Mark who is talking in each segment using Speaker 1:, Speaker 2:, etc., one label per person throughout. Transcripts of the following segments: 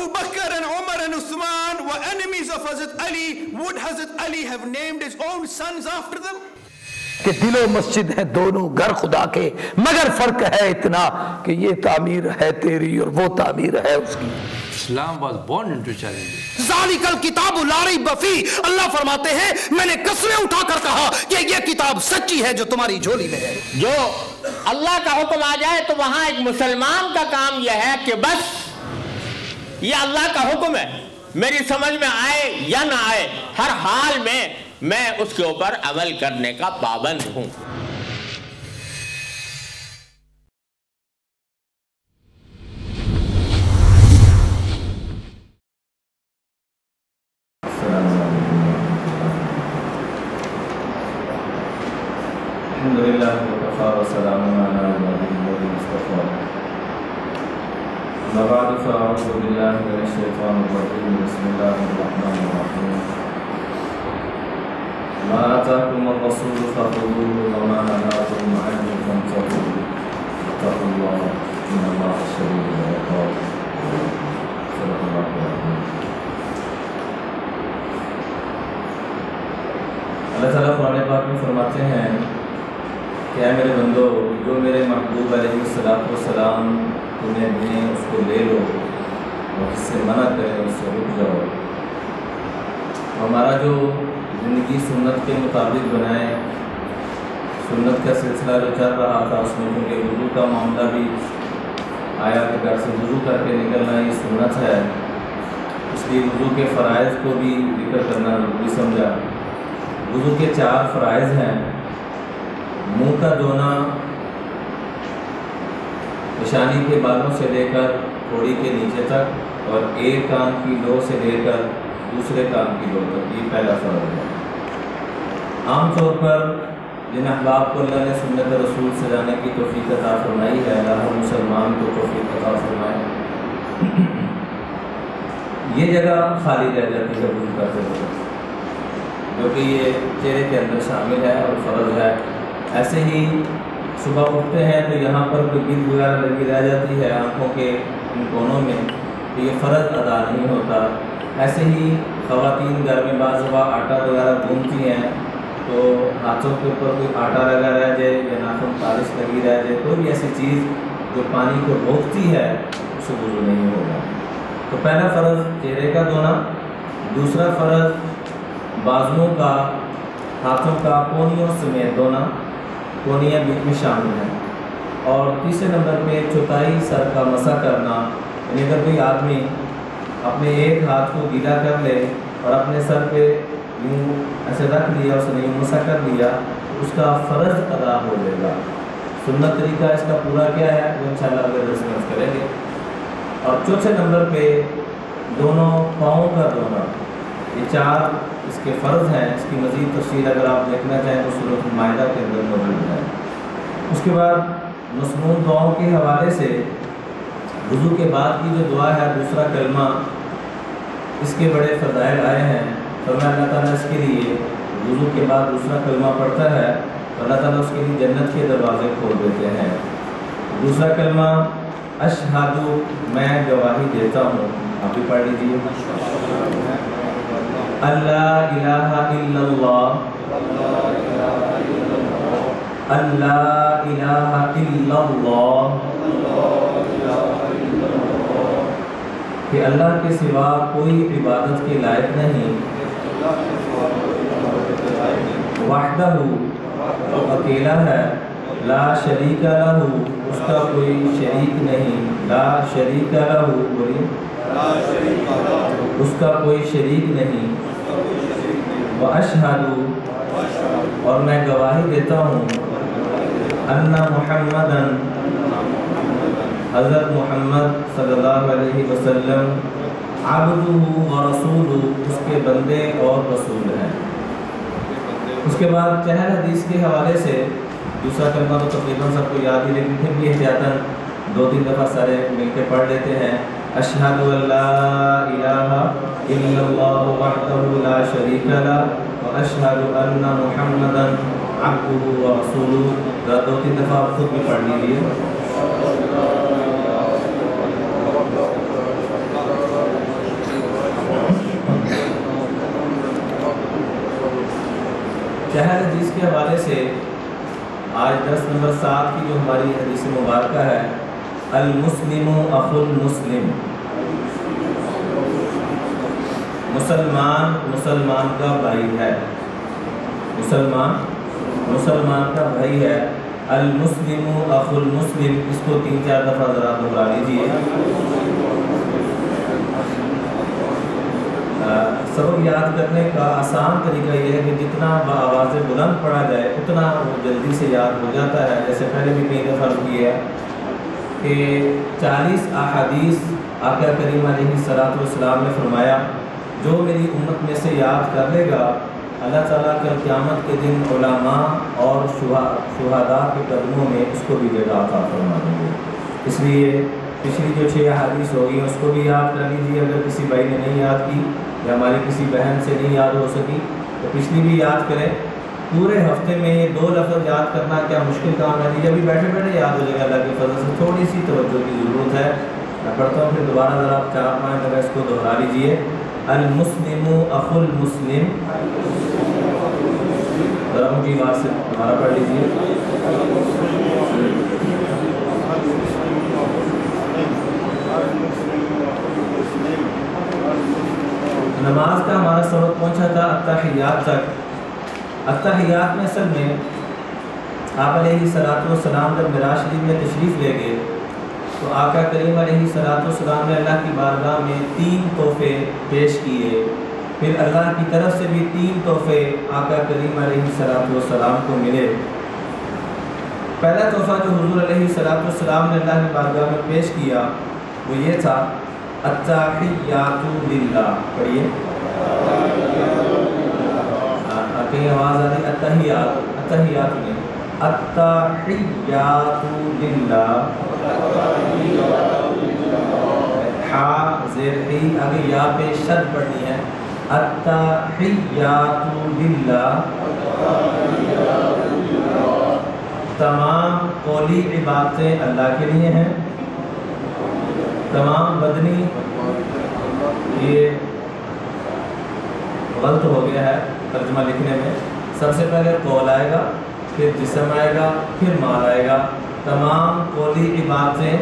Speaker 1: Abu Bakr and Umar and Uthman were enemies of Hazrat Ali. Would Hazrat Ali have named his own sons after them?
Speaker 2: کہ دل و مسجد ہیں دونوں گھر خدا کے، مگر فرق ہے اتنا کہ یہ تعمیر ہے تیری اور وہ تعمیر ہے اس کی.
Speaker 3: Islam was born into challenges.
Speaker 2: ذالک الکتاب لا ریب فیہ، اللہ فرماتے ہیں میں نے قسمیں اٹھا کر کہا کہ یہ کتاب سچی ہے جو تمہاری جھولی میں ہے.
Speaker 4: جو اللہ کا حکم آ جائے تو وہاں ایک مسلمان کا کام یہ ہے کہ بس یہ اللہ کا حکم ہے، میری سمجھ میں آئے یا نہ آئے، ہر حال میں اس کے اوپر عمل کرنے کا پابند ہوں.
Speaker 5: الحمدللہ وکفی وسلام علی عبادہ المصطفیٰ. اما بعد فاعوذ باللہ من الشیطان الرجیم. بسم اللہ الرحمن الرحیم. ما آتاکم الرسول فخذوه وما نهاکم عنہ فانتہوا واتقوا اللہ ان اللہ شدید العقاب. صدق اللہ العظیم. اللہ تعالیٰ قرآن پاک میں فرماتے ہیں کہ اے میرے بندو، جو میرے محبوب علیہ السلام تمہیں دیں اس کو لے لو، اور جس سے منع کرے اس سے رک جاؤ. ہمارا جو زندگی سنت کے مطابق بنائے، سنت کا سلسلہ جو چل رہا تھا اس میں کیونکہ وضو کا معاملہ بھی آیا کہ گھر سے وضو کر کے نکلنا یہ سنت ہے، اس لیے وضو کے فرائض کو بھی ذکر کرنا ضروری سمجھا. وضو کے 4 فرائض ہیں: منہ کا دھونا پیشانی کے بالوں سے لے کر تھوڑی کے نیچے تک، اور ایک کان کی لو سے لے کر دوسرے کان کی لو تک، یہ پہلا فرض ہے. عام طور پر جن احباب کو اللہ نے سنت رسول سے جانے کی توفیق عطا فرمائی ہے، اللہ مسلمان کو توفیق عطا فرمائے، یہ جگہ خالی رہ جاتی ہے وضو کرتے وقت، جو کہ یہ چہرے کے اندر شامل ہے اور فرض ہے. ایسے ہی صبح اٹھتے ہیں تو یہاں پر کوئی گند وغیرہ لگی رہ جاتی ہے آنکھوں کے ان کونوں میں، تو یہ فرض ادا نہیں ہوتا. ایسے ہی خواتین گھر میں بعض دفعہ آٹا وغیرہ گھومتی ہیں تو ہاتھوں کے اوپر کوئی آٹا لگا رہ جائے یا ناخن خارش لگی رہ جائے، کوئی بھی ایسی چیز جو پانی کو روکتی ہے اس سے وضو نہیں ہوگا. تو پہلا فرض چہرے کا دھونا، دوسرا فرض بازوؤں کا، ہاتھوں کا کونیوں سمیت دھونا، کونیاں بیچ میں شامل ہیں، اور تیسرے نمبر پہ چوتھائی سر کا مسح کرنا. یعنی اگر کوئی آدمی اپنے ایک ہاتھ کو گیلا کر لے اور اپنے سر پہ یوں ایسے رکھ دیا، اس نے یوں مسح کر لیا، تو اس کا فرض ادا ہو جائے گا. سنت طریقہ اس کا پورا کیا ہے وہ انشاءاللہ اگلے درس میں کریں گے. اور چوتھے نمبر پہ دونوں پاؤں کا دھونا، یہ 4 اس کے فرض ہیں. اس کی مزید تفصیل اگر آپ دیکھنا چاہیں تو سورۃ المائدہ کے اندر موجود ہے. اس کے بعد مسنون دعاؤں کے حوالے سے وضو کے بعد کی جو دعا ہے دوسرا کلمہ، اس کے بڑے فضائل آئے ہیں. فرمایا اللہ تعالیٰ اس کے لیے وضو کے بعد دوسرا کلمہ پڑھتا ہے تو اللہ تعالیٰ اس کے لیے جنت کے دروازے کھول دیتے ہیں. دوسرا کلمہ اشہدو، میں گواہی دیتا ہوں. آپ بھی پڑھ لیجیے. اللہ الہ الا اللہ، اللہ الہ الا اللہ، کہ اللہ کے سوا کوئی عبادت کے لائق نہیں. وحدہ، وہ اکیلا ہے. لا شریک لہ، اس کا کوئی شریک نہیں. لا شریک لہ، بولیے، اس کا کوئی شریک نہیں. وَأَشْهَدُ، اور میں گواہی دیتا ہوں، ان محمدًا، حضرت محمد صلی اللہ علیہ وسلم، عبدہ ورسولہ، اس کے بندے اور رسول ہیں. اس کے بعد چہر حدیث کے حوالے سے دوسرا کلمہ تو تقریباً سب کو یاد ہی، لیکن پھر بھی احتیاطاً 2-3 دفعہ سارے مل کے پڑھ لیتے ہیں. اشہد ان لا الہ الا اللہ وحدہ لا شریک لہ واشہد ان محمدا عبدہ ورسولہ. 2-3 دفعہ آپ خود بھی پڑھ لیجیے. صحیح حدیث کے حوالے سے آج درس نمبر 7 کی جو ہماری حدیث مبارکہ ہے، المسلم اخو المسلم، مسلمان مسلمان کا بھائی ہے، مسلمان مسلمان کا بھائی ہے، المسلم اخو المسلم، اس کو 3-4 دفعہ ذرا دہرا لیجیے۔ سبق یاد کرنے کا آسان طریقہ یہ ہے کہ جتنا بآواز بلند پڑھا جائے اتنا وہ جلدی سے یاد ہو جاتا ہے۔ جیسے پہلے بھی کئی دفعہ کیا ہے کہ 40 احادیث آقا کریم علیہ السلام نے فرمایا جو میری امت میں سے یاد کر لے گا، اللہ تعالیٰ کل قیامت کے دن علماء اور شہداء کے قدموں میں اس کو بھی جگہ عطا فرما دیں گے۔ اس لیے پچھلی جو 6 احادیث ہوگی اس کو بھی یاد کر لیجیے، اگر کسی بھائی نے نہیں یاد کی یا ہماری کسی بہن سے نہیں یاد ہو سکی تو پچھلی بھی یاد کریں۔ پورے ہفتے میں یہ 2 لفظ یاد کرنا کیا مشکل کام ہے؟ ابھی بیٹھے بیٹھے یاد ہو جائے گا، اللہ کے فضل سے تھوڑی سی توجہ کی ضرورت ہے۔ میں پڑھتا ہوں، پھر دوبارہ ذرا 4-5 دفعہ اس کو دہرا لیجیے۔ المسلم اخو المسلم، ذرا اونچی آواز سے دوبارہ پڑھ لیجیے۔ نماز کا ہمارا سبق پہنچا تھا التحیات تک۔ التحیات میں اصل میں آپ علیہ السلام جب معراج شریف میں تشریف لے گئے تو آقا کریم علیہ السلام نے اللہ کی بارگاہ میں 3 تحفے پیش کیے، پھر اللہ کی طرف سے بھی 3 تحفے آقا کریم علیہ السلام کو ملے۔ پہلا تحفہ جو حضور علیہ السلام نے اللہ کی بارگاہ میں پیش کیا وہ یہ تھا التحیات للہ، پڑھیے، کہیں آواز آ رہی؟ التحیات نہیں، التحیات للہ، ہا زیر ای، آگے یا پہ شد پڑھنی ہے، التحیات للہ، تمام قولی عبادتیں اللہ کے لیے ہیں، تمام بدنی، یہ غلط ہو گیا ہے ترجمہ لکھنے میں، سب سے پہلے قول آئے گا، پھر جسم آئے گا، پھر مال آئے گا۔ تمام قولی عبادتیں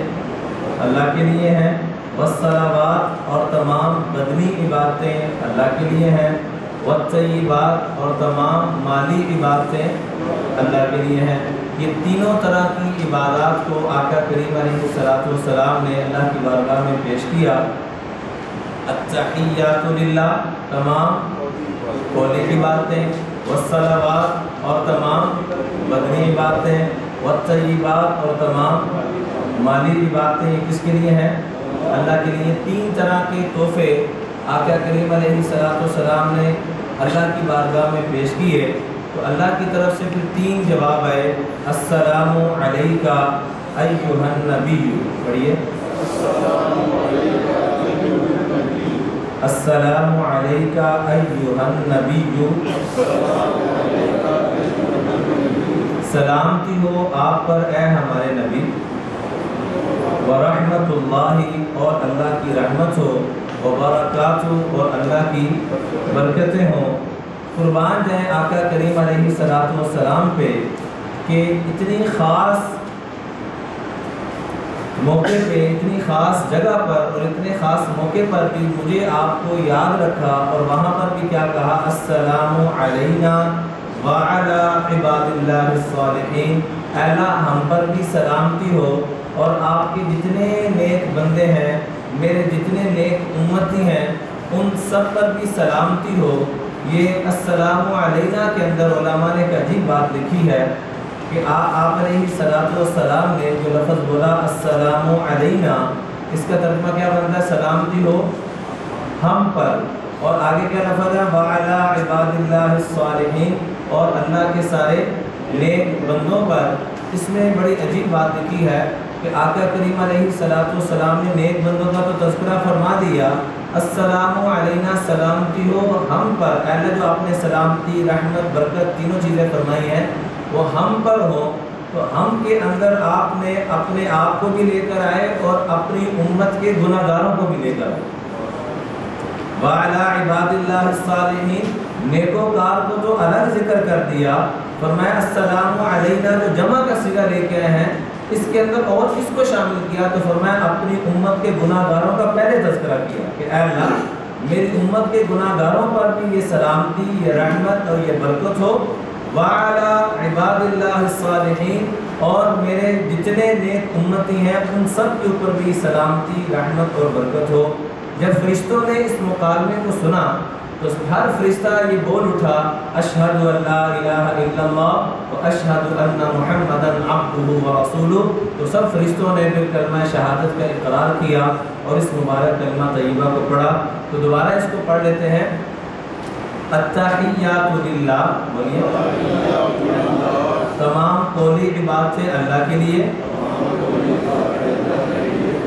Speaker 5: اللہ کے لیے ہیں، والصلوات، اور تمام بدنی عبادتیں اللہ کے لیے ہیں، والطیبات، اور تمام مالی عبادتیں اللہ کے لیے ہیں۔ یہ تینوں طرح کی عبادات کو آقا کریم علیہ السلام نے اللہ کی بارگاہ میں پیش کیا۔ التحیات للہ، تمام قولی عبادتیں، والصلوات، اور تمام بدنی عبادتیں، والطیبات، اور تمام مالی عبادتیں، یہ کس کے لیے ہیں؟ اللہ کے لیے۔ 3 طرح کے تحفے آقا کریم علیہ السلام نے اللہ کی بارگاہ میں پیش کیے تو اللہ کی طرف سے پھر 3 جواب آئے۔ السلام علیکہ ایھا النبی، پڑھیے، السلام علیکہ ایھا النبی، سلامتی ہو آپ پر اے ہمارے نبی، ورحمت اللہ، اور اللہ کی رحمت ہو، وبرکاتہ، اور اللہ کی برکتیں ہوں۔ قربان جائیں آقا کریم علیہ السلام پہ کہ اتنی خاص موقع پہ، اتنی خاص جگہ پر اور اتنے خاص موقع پر بھی مجھے آپ کو یاد رکھا، اور وہاں پر بھی کیا کہا؟ السلام علینا وعلی عباد اللہ الصالحین، اے اللہ ہم پر بھی سلامتی ہو اور آپ کے جتنے نیک بندے ہیں، میرے جتنے نیک امتی ہیں، ان سب پر بھی سلامتی ہو۔ یہ السلام علینا کے اندر علماء نے ایک عجیب بات لکھی ہے کہ آپ علیہ السلام نے جو لفظ بولا السلام علینا، اس کا ترجمہ کیا بنتا ہے؟ سلامتی ہو ہم پر، اور آگے کیا لفظ ہے؟ وعلی عباد اللہ الصالحین، اور اللہ کے سارے نیک بندوں پر۔ اس میں بڑی عجیب بات لکھی ہے کہ آقا کریم علیہ السلام نے نیک بندوں کا تو تذکرہ فرما دیا، السلام علینا، سلامتی ہو ہم پر، اللہ جو آپ نے سلامتی، رحمت، برکت تینوں چیزیں فرمائی ہیں وہ ہم پر ہو، تو ہم کے اندر آپ نے اپنے آپ کو بھی لے کر آئے اور اپنی امت کے گناہ گاروں کو بھی لے کر آئے۔ وعلی عباد اللہ الصالحین، نیکوکار کو تو الگ ذکر کر دیا، فرمایا السلام علینا جو جمع کا صیغہ لے کے آئے ہیں اس کے اندر اور کس کو شامل کیا؟ تو فرمایا اپنی امت کے گناہ گاروں کا پہلے تذکرہ کیا کہ اے اللہ میری امت کے گناہ گاروں پر بھی یہ سلامتی، یہ رحمت اور یہ برکت ہو، وعلی عباد اللہ الصالحین، اور میرے جتنے نیک امتی ہیں ان سب کے اوپر بھی سلامتی، رحمت اور برکت ہو۔ جب فرشتوں نے اس مکالمے کو سنا تو ہر فرشتہ یہ بول اٹھا اشہد ان لا الہ الا اللہ و اشہد ان محمدا عبدہ و رسولہ، تو سب فرشتوں نے پھر کلمہ شہادت کا اقرار کیا اور اس مبارک کلمہ طیبہ کو پڑھا۔ تو دوبارہ اس کو پڑھ لیتے ہیں، التحیات للہ، بولیے، تمام قولی عبادتیں اللہ کے لیے،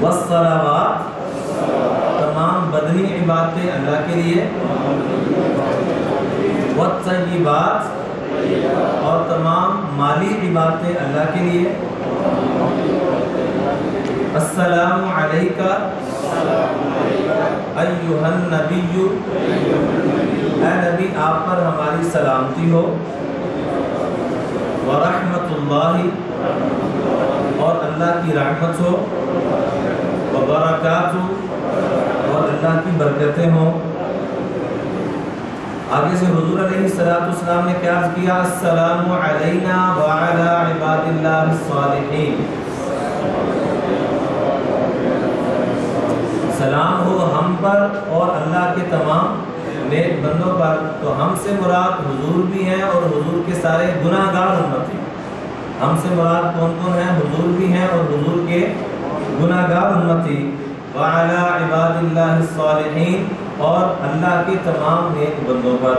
Speaker 5: والصلوات، تمام بدنی عبادتیں اللہ کے لیے، والطیبات، اور تمام مالی عبادتیں اللہ کے لیے، السلام علیکہ ایھا النبی، اے نبی آپ پر ہماری سلامتی ہو، ورحمۃ اللہ، اور اللہ کی رحمت ہو، وبرکاتہ، اور اللہ کی برکتیں ہوں۔ آگے سے حضور علیہ السلام نے کیا عرض کیا؟ السلام علینا وعلی عباد اللہ الصالحین، سلام ہو ہم پر اور اللہ کے تمام نیک بندوں پر۔ تو ہم سے مراد حضور بھی ہیں اور حضور کے سارے گناہ گار امتی۔ ہم سے مراد کون کون ہیں؟ حضور بھی ہیں اور حضور کے گناہ گار امتی۔ وعلی عباد اللہ الصالحین، اور اللہ کے تمام نیک بندوں پر۔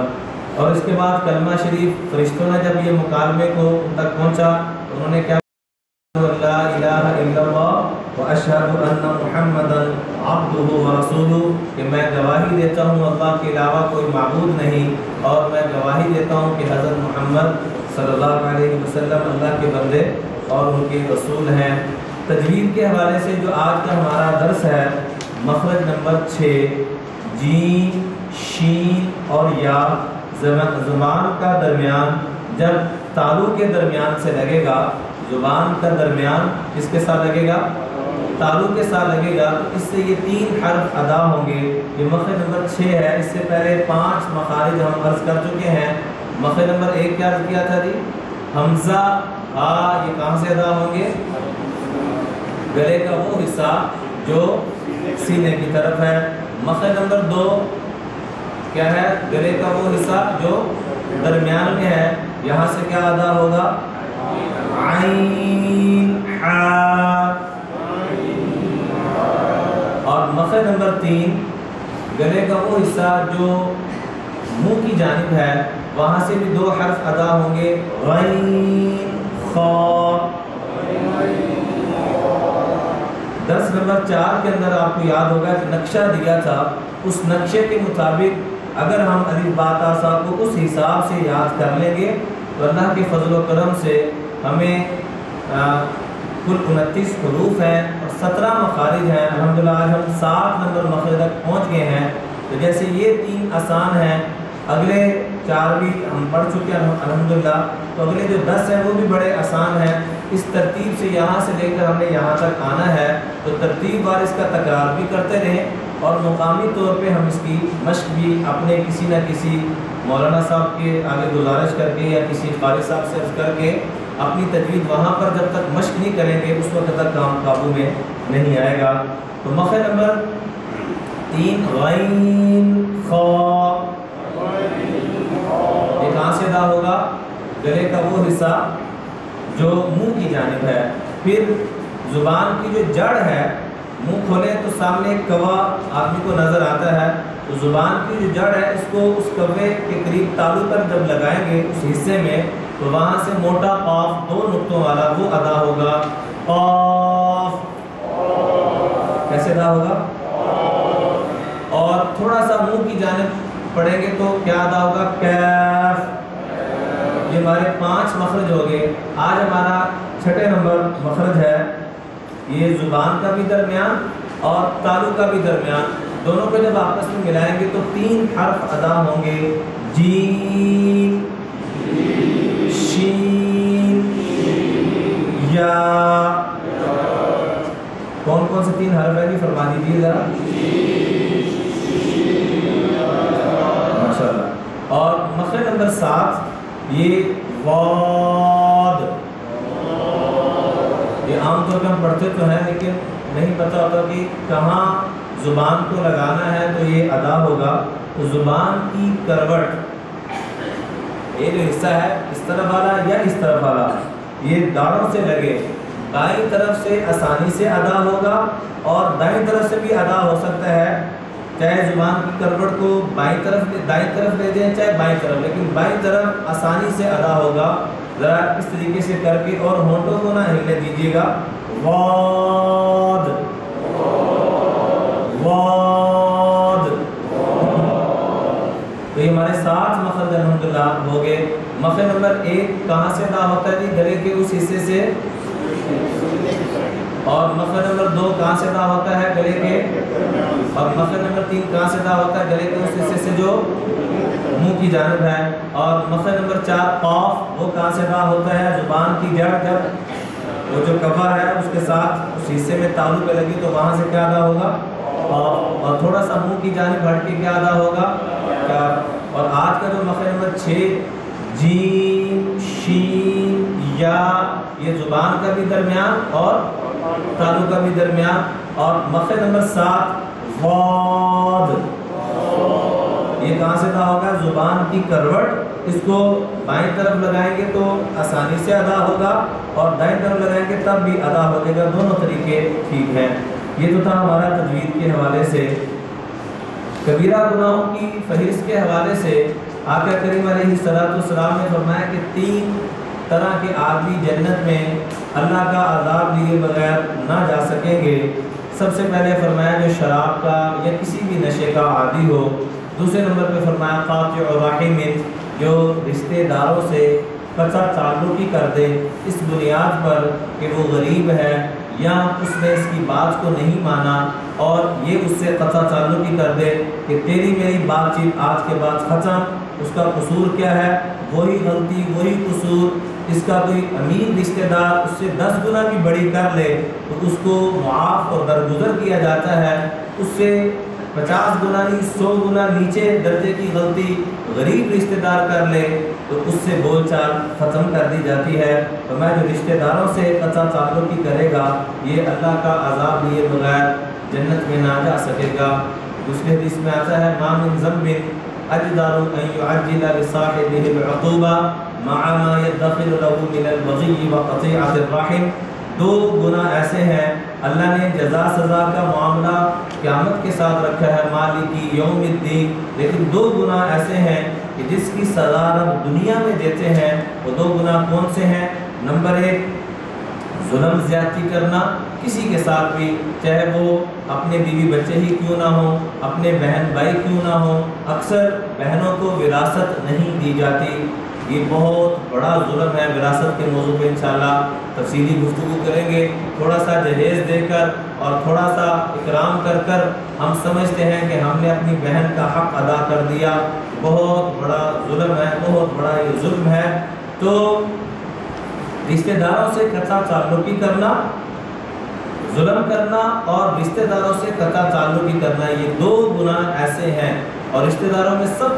Speaker 5: اور اس کے بعد کلمہ شریف فرشتوں نے جب یہ مکالمے کو ان تک پہنچا تو انہوں نے کیا؟ لا الہ الا اللہ و اشہد ان محمدا عبدہ و رسولہ، کہ میں گواہی دیتا ہوں اللہ کے علاوہ کوئی معبود نہیں، اور میں گواہی دیتا ہوں کہ حضرت محمد صلی اللہ علیہ وسلم اللہ کے بندے اور ان کے رسول ہیں۔ تجوید کے حوالے سے جو آج کا ہمارا درس ہے، مخرج نمبر 6، جیم، شین اور یا، زبان کا درمیان جب تالو کے درمیان سے لگے گا، زبان کا درمیان کس کے ساتھ لگے گا؟ تالو کے ساتھ لگے گا، تو اس سے یہ 3 حرف ادا ہوں گے۔ یہ مخرج نمبر 6 ہے، اس سے پہلے 5 مخارج ہم عرض کر چکے ہیں۔ مخرج نمبر 1 کیا عرض کیا تھا جی؟ حمزہ، ہا، یہ کہاں سے ادا ہوں گے؟ گلے کا وہ حصہ جو سینے کی طرف ہے۔ مخرج نمبر 2 کیا ہے؟ گلے کا وہ حصہ جو درمیان میں ہے، یہاں سے کیا ادا ہوگا؟ عین، حا۔ اور مخرج نمبر 3 گلے کا وہ حصہ جو منہ کی جانب ہے، وہاں سے بھی 2 حرف ادا ہوں گے، غین، خا۔ درس نمبر 4 کے اندر آپ کو یاد ہوگا کہ نقشہ دیا تھا، اس نقشے کے مطابق اگر ہم الف با تا سا کو اس حساب سے یاد کر لیں گے تو اللہ کے فضل و کرم سے ہمیں کل 29 حروف ہیں اور 17 مخارج ہیں۔ الحمدللہ آج ہم 7 نمبر مخرج تک پہنچ گئے ہیں۔ تو جیسے یہ 3 آسان ہیں، اگلے 4 بھی ہم پڑھ چکے ہیں الحمدللہ، تو اگلے جو 10 ہیں وہ بھی بڑے آسان ہیں۔ اس ترتیب سے یہاں سے لے کر ہم نے یہاں تک آنا ہے، تو ترتیب وار اس کا تکرار بھی کرتے رہیں، اور مقامی طور پہ ہم اس کی مشق بھی اپنے کسی نہ کسی مولانا صاحب کے آگے گزارش کر کے یا کسی قاری صاحب سے عرض کر کے اپنی تجوید وہاں پر جب تک مشق نہیں کریں گے اس وقت تک کام قابو میں نہیں آئے گا۔ تو مخرج نمبر 3 غین، خا، یہ کہاں سے ادا ہوگا؟ گلے کا وہ حصہ جو منہ کی جانب ہے۔ پھر زبان کی جو جڑ ہے، منہ کھولیں تو سامنے ایک کوا آدمی کو نظر آتا ہے، تو زبان کی جو جڑ ہے اس کو اس کوے کے قریب تالو پر جب لگائیں گے اس حصے میں، تو وہاں سے موٹا قاف 2 نقطوں والا وہ ادا ہوگا، قاف۔ کیسے ادا ہوگا؟ اور تھوڑا سا منہ کی جانب پڑھیں گے تو کیا ادا ہوگا؟ کیف۔ یہ ہمارے 5 مخرج ہو گئے۔ آج ہمارا 6 نمبر مخرج ہے، یہ زبان کا بھی درمیان اور تالو کا بھی درمیان، دونوں کو جب آپس میں ملائیں گے تو 3 حرف ادا ہوں گے، جیم شین یا. کون کون سے 3 حرف ہیں جی فرما دیجیے ذرا. ماشاء اللہ. اور مخرج نمبر 7 یہ واد. یہ عام طور پہ ہم پڑھتے تو ہیں لیکن نہیں پتہ ہوتا کہ کہاں زبان کو لگانا ہے تو یہ ادا ہوگا. تو زبان کی کروٹ یہ جو حصہ ہے اس طرف والا یا اس طرف والا یہ داڑھوں سے لگے دائیں طرف سے آسانی سے ادا ہوگا اور دائیں طرف سے بھی ادا ہو سکتا ہے. چاہے زبان کی کروٹ کو دائیں طرف لے دیں چاہے بائیں طرف, لیکن بائیں طرف آسانی سے ادا ہوگا. ذرا اس طریقے سے کر کے اور ہونٹوں کو نہ ہلنے دیجیے گا. واد واد. تو یہ ہمارے 7 مخرج الحمدللہ ہو گئے. مخرج نمبر 1 کہاں سے ادا ہوتا ہے جی؟ گلے کے اس حصے سے. اور مخرج نمبر 2 کہاں سے ادا ہوتا ہے؟ گلے کے. اور مخرج نمبر 3 کہاں سے ادا ہوتا ہے؟ گلے کے اس حصے سے جو منہ کی جانب ہے. اور مخرج نمبر 4 قاف وہ کہاں سے ادا ہوتا ہے؟ زبان کی جڑ جب وہ جو کور ہے اس کے ساتھ اس حصے میں تالو پہ لگی تو وہاں سے کیا ادا ہوگا؟ اور تھوڑا سا منہ کی جانب ہٹ کے کیا ادا ہوگا؟ اور آج کا جو مخرج نمبر 6 جیم شین یا یہ زبان کا بھی درمیان اور تالو کا بھی درمیان. اور مخرج نمبر 7 واد یہ کہاں سے ادا ہوگا؟ زبان کی کروٹ. اس کو بائیں طرف لگائیں گے تو آسانی سے ادا ہوگا اور دائیں طرف لگائیں گے تب بھی ادا ہو جائے گا. دونوں طریقے ٹھیک ہیں. یہ تو تھا ہمارا تجوید کے حوالے سے. کبیرہ گناہوں کی فہرست کے حوالے سے آقا کریم علیہ السلام نے فرمایا کہ 3 طرح کے آدمی جنت میں اللہ کا عذاب لیے بغیر نہ جا سکیں گے. سب سے پہلے فرمایا جو شراب کا یا کسی بھی نشے کا عادی ہو. دوسرے نمبر پہ فرمایا قاطع الرحم جو رشتے داروں سے قطع تعلق ہی کر دے اس بنیاد پر کہ وہ غریب ہے یا اس نے اس کی بات کو نہیں مانا اور یہ اس سے قطع تعلق ہی کر دے کہ تیری میری بات چیت آج کے بعد ختم. اس کا قصور کیا ہے؟ وہی غلطی وہی قصور. اس کا کوئی امیر رشتہ دار اس سے 10 گنا بھی بڑی کر لے تو اس کو معاف اور درگزر کیا جاتا ہے. اس سے 50 گنا نہیں 100 گنا نیچے درجے کی غلطی غریب رشتہ دار کر لے تو اس سے بول چال ختم کر دی جاتی ہے. تو میں جو رشتہ داروں سے قطع تعلق ہی کرے گا یہ اللہ کا عذاب لیے بغیر جنت میں نہ جا سکے گا. دوسرے حدیث میں آتا ہے ما من ذنب اجدر ان يعجل لصاحبه العقوبہ مع ما يدخر له من البغي وقطيعة الرحم. 2 گناہ ایسے ہیں اللہ نے جزا سزا کا معاملہ قیامت کے ساتھ رکھا ہے مالکی یوم الدین, لیکن 2 گناہ ایسے ہیں کہ جس کی سزا رب دنیا میں دیتے ہیں. وہ 2 گناہ کون سے ہیں؟ نمبر 1 ظلم زیادتی کرنا کسی کے ساتھ بھی, چاہے وہ اپنے بیوی بچے ہی کیوں نہ ہوں, اپنے بہن بھائی کیوں نہ ہوں. اکثر بہنوں کو وراثت نہیں دی جاتی, یہ بہت بڑا ظلم ہے. وراثت کے موضوع پہ انشاءاللہ تفصیلی گفتگو کریں گے. تھوڑا سا جہیز دے کر اور تھوڑا سا اکرام کر کر ہم سمجھتے ہیں کہ ہم نے اپنی بہن کا حق ادا کر دیا. بہت بڑا ظلم ہے, بہت بڑا یہ ظلم ہے. تو رشتہ داروں سے قطع تعلقی کرنا, ظلم کرنا اور رشتہ داروں سے قطع تعلقی کرنا, یہ 2 گناہ ایسے ہیں. اور رشتہ داروں میں سب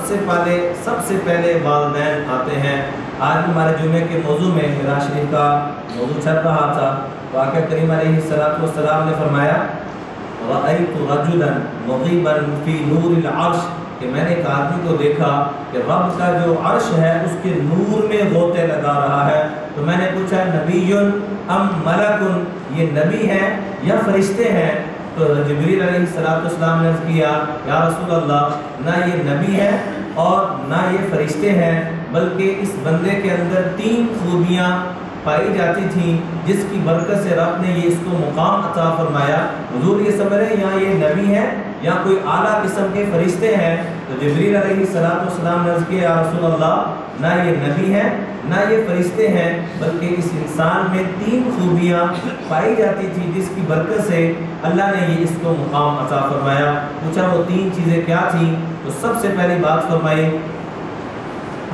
Speaker 5: سے پہلے والدین آتے ہیں. آج ہمارے جمعے کے موضوع میں میراث شریف کا موضوع چل رہا تھا. آقا کریم علیہ السلام نے فرمایا رأیت رجلا مغیبا فی نور العرش کہ میں نے ایک آدمی کو دیکھا کہ رب کا جو عرش ہے اس کے نور میں غوطے لگا رہا ہے. تو میں نے پوچھا نبی ام ملک, یہ نبی ہیں یا فرشتے ہیں؟ تو جبریل علیہ السلام نے کیا یا رسول اللہ نہ یہ نبی ہے اور نہ یہ فرشتے ہیں, بلکہ اس بندے کے اندر 3 خوبیاں پائی جاتی تھیں جس کی برکت سے رب نے یہ اس کو مقام عطا فرمایا. حضور یہ سمجھ رہے ہیں یہاں یہ نبی ہے یا کوئی اعلیٰ قسم کے فرشتے ہیں؟ تو جبریل علیہ السلام نے عرض کیا یا رسول اللہ نہ یہ نبی ہے نہ یہ فرشتے ہیں, بلکہ اس انسان میں 3 خوبیاں پائی جاتی تھی جس کی برکت سے اللہ نے یہ اس کو مقام عطا فرمایا. پوچھا وہ 3 چیزیں کیا تھیں؟ تو سب سے پہلی بات فرمائی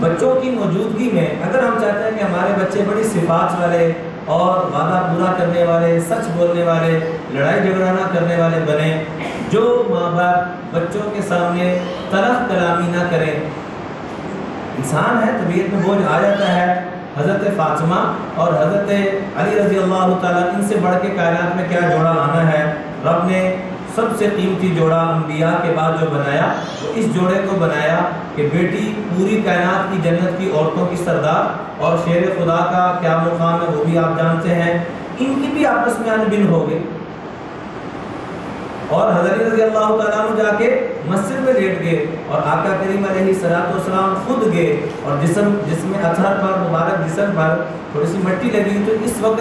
Speaker 5: بچوں کی موجودگی میں اگر ہم چاہتے ہیں کہ ہمارے بچے بڑی صفات والے اور وعدہ پورا کرنے والے، سچ بولنے والے، لڑائی جھگڑا نہ کرنے والے بنے، جو ماں باپ بچوں کے سامنے تلخ کلامی نہ کریں. انسان ہے، طبیعت میں بوجھ آ جاتا ہے. حضرت فاطمہ اور حضرت علی رضی اللہ تعالیٰ، ان سے بڑھ کے کائنات میں کیا جوڑا آنا ہے. رب نے سب سے قیمتی جوڑا انبیاء کے بعد جو بنایا، وہ اس جوڑے کو بنایا کہ بیٹی پوری کائنات کی جنت کی عورتوں کی سردار، اور شیر خدا کا کیا مقام ہے وہ بھی آپ جانتے ہیں. ان کی بھی آپس میں انبن ہو گئی، اور حضرت رضی اللہ تعالیٰ عنہ جا کے مسجد میں لیٹ گئے، اور آقا کریم علیہ السلام خود گئے، اور جسم اطہر پر، مبارک جسم پر تھوڑی سی مٹی لگی. تو اس وقت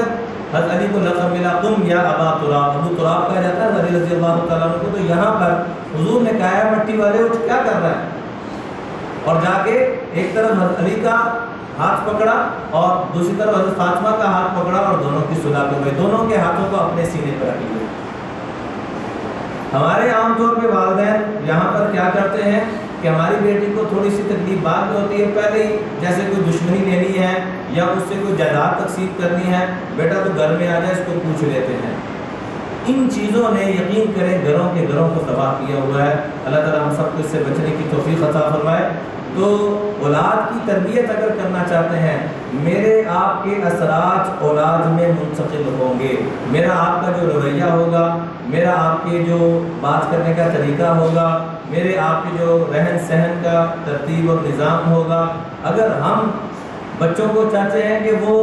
Speaker 5: حضرت علی کو لقب ملا، قم یا ابا تراب، ابو تراب کہا جاتا ہے حضرت علی رضی اللہ تعالیٰ عنہ کو. تو یہاں پر حضور نے کہا ہے مٹی والے اٹھ، کیا کر رہا ہے؟ اور جا کے ایک طرف حضرت علی کا ہاتھ پکڑا اور دوسری طرف حضرت فاطمہ کا ہاتھ پکڑا، اور دونوں کی صلح کر گئے، دونوں کے ہاتھوں کو اپنے سینے پر رکھ لیے. ہمارے عام طور پہ والدین یہاں پر کیا کرتے ہیں کہ ہماری بیٹی کو تھوڑی سی تکلیف بعد میں ہوتی ہے، پہلے ہی جیسے کوئی دشمنی لینی ہے یا اس سے کوئی جائیداد تقسیم کرنی ہے، بیٹا تو گھر میں آ جائے، اس کو پوچھ لیتے ہیں. ان چیزوں نے یقین کریں گھروں کو تباہ کیا ہوا ہے. اللہ تعالیٰ ہم سب کو اس سے بچنے کی توفیق عطا فرمائے. تو اولاد کی تربیت اگر کرنا چاہتے ہیں، میرے آپ کے اثرات اولاد میں منتقل ہوں گے. میرا آپ کا جو رویہ ہوگا، میرا آپ کے جو بات کرنے کا طریقہ ہوگا، میرے آپ کے جو رہن سہن کا ترتیب اور نظام ہوگا. اگر ہم بچوں کو چاہتے ہیں کہ وہ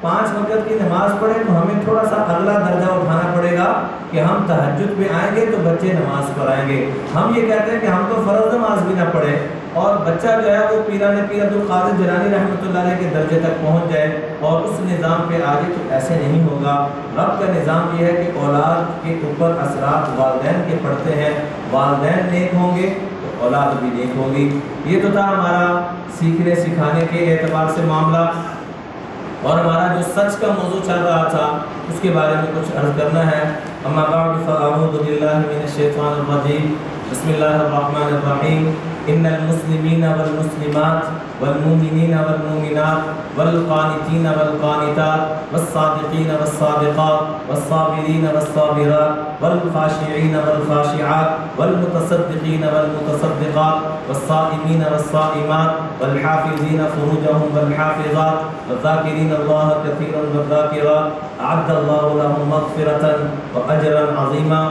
Speaker 5: 5 وقت کی نماز پڑھیں، تو ہمیں تھوڑا سا اگلا درجہ اٹھانا پڑے گا کہ ہم تہجد میں آئیں گے تو بچے نماز پڑھائیں گے. ہم یہ کہتے ہیں کہ ہم تو فرض نماز بھی نہ پڑھیں، اور بچہ جو ہے وہ پیران پیر عبد القادر جیلانی رحمۃ اللہ علیہ کے درجے تک پہنچ جائے اور اس نظام پہ آ جائے. تو ایسے نہیں ہوگا. رب کا نظام یہ ہے کہ اولاد کے اوپر اثرات والدین کے پڑتے ہیں. والدین نیک ہوں گے تو اولاد بھی نیک ہوگی. یہ تو تھا ہمارا سیکھنے سکھانے کے اعتبار سے معاملہ، اور ہمارا جو سچ کا موضوع چل رہا تھا اس کے بارے میں کچھ عرض کرنا ہے. اما بعد فاعوذ باللہ من الشیطان الرجیم، بسم اللہ الرحمن الرحیم. ان المسلمین والمسلمات والمؤمنین والمؤمنات والقانتین والقانتات والصادقین والصادقات والصابرین والصابرات والخاشعین والخاشعات والمتصدقین والمتصدقات والصائمین والصائمات والحافظین فروجهم والحافظات والذاکرین اللہ کثیرا والذاکرات اعد اللہ لهم مغفرۃ واجرا عظیما.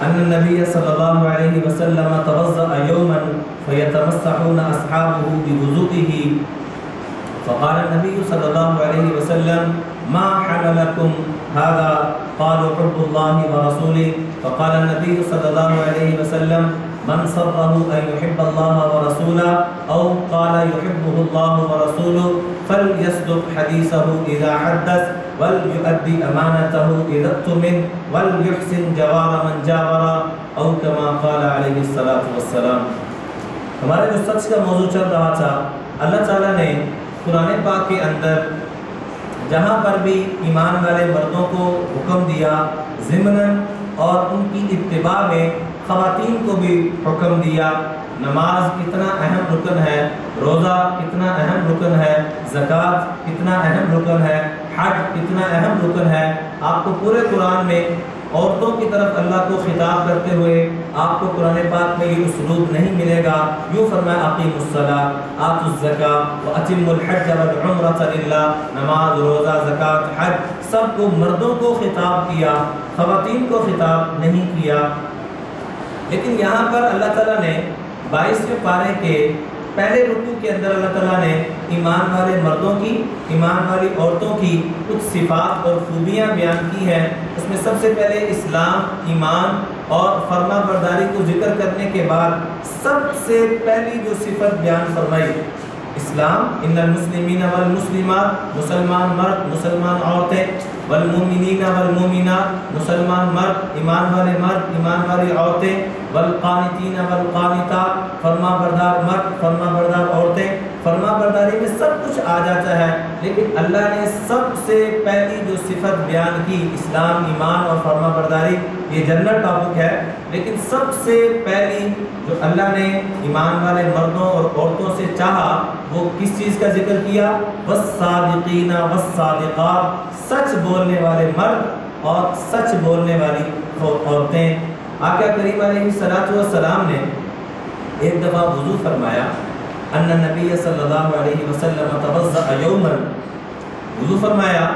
Speaker 5: ان النبي صلى الله عليه وسلم توضأ يوما فيتمسحون اصحابه بوضوئه فقال النبي صلى الله عليه وسلم ما حملكم هذا؟ قالوا حب الله ورسوله. فقال النبي صلى الله عليه وسلم من سره ان يحب الله ورسوله او قال يحبه الله ورسوله فليصدق حديثه اذا حدث وليؤدي امانته اذا اؤتمن وليحسن جوار من جاور او كما قال عليه الصلاة والسلام. ہمارے جو سچ کا موضوع چل رہا تھا، اللہ تعالیٰ نے قرآن پاک کے اندر جہاں پر بھی ایمان والے مردوں کو حکم دیا ضمناً، اور ان کی اتباع میں خواتین کو بھی حکم دیا. نماز کتنا اہم رکن ہے، روزہ کتنا اہم رکن ہے، زکوٰۃ کتنا اہم رکن ہے، حج کتنا اہم رکن ہے. آپ کو پورے قرآن میں عورتوں کی طرف اللہ کو خطاب کرتے ہوئے آپ کو قرآن پاک میں یہ اسلوب نہیں ملے گا. یوں فرمایا اقیموا الصلاۃ آتوا الزکاۃ واتموا الحج والعمرۃ للہ. نماز، روزہ، زکوٰۃ، حج سب کو مردوں کو خطاب کیا، خواتین کو خطاب نہیں کیا. لیکن یہاں پر اللہ تعالیٰ نے 22ویں پارے کے پہلے رکوع کے اندر اللہ تعالیٰ نے ایمان والے مردوں کی، ایمان والی عورتوں کی کچھ صفات اور خوبیاں بیان کی ہیں. اس میں سب سے پہلے اسلام، ایمان اور فرما برداری کو ذکر کرنے کے بعد سب سے پہلی جو صفت بیان فرمائی اسلام. ان المسلمین والمسلمات، مسلمان مرد، مسلمان عورتیں، والمؤمنین والمؤمنات، مسلمان مرد، ایمان والے مرد، ایمان والی عورتیں، والقانتین والقانتات، فرما بردار مرد، فرما بردار عورتیں، فرما برداری میں سب کچھ آ جاتا ہے، لیکن اللہ نے سب سے پہلی جو صفت بیان کی، اسلام، ایمان اور فرما برداری، یہ جنرل ٹاپک ہے، لیکن سب سے پہلی جو اللہ نے ایمان والے مردوں اور عورتوں سے چاہا وہ کس چیز کا ذکر کیا؟ والصادقین والصادقات، سچ بولنے والے مرد اور سچ بولنے والی عورتیں۔ آقا کریم علیہ الصلوۃ والسلام نے ایک دفعہ وضو فرمایا، ان نبی صلی اللہ علیہ وسلم توضأ یوما، وضو فرمایا،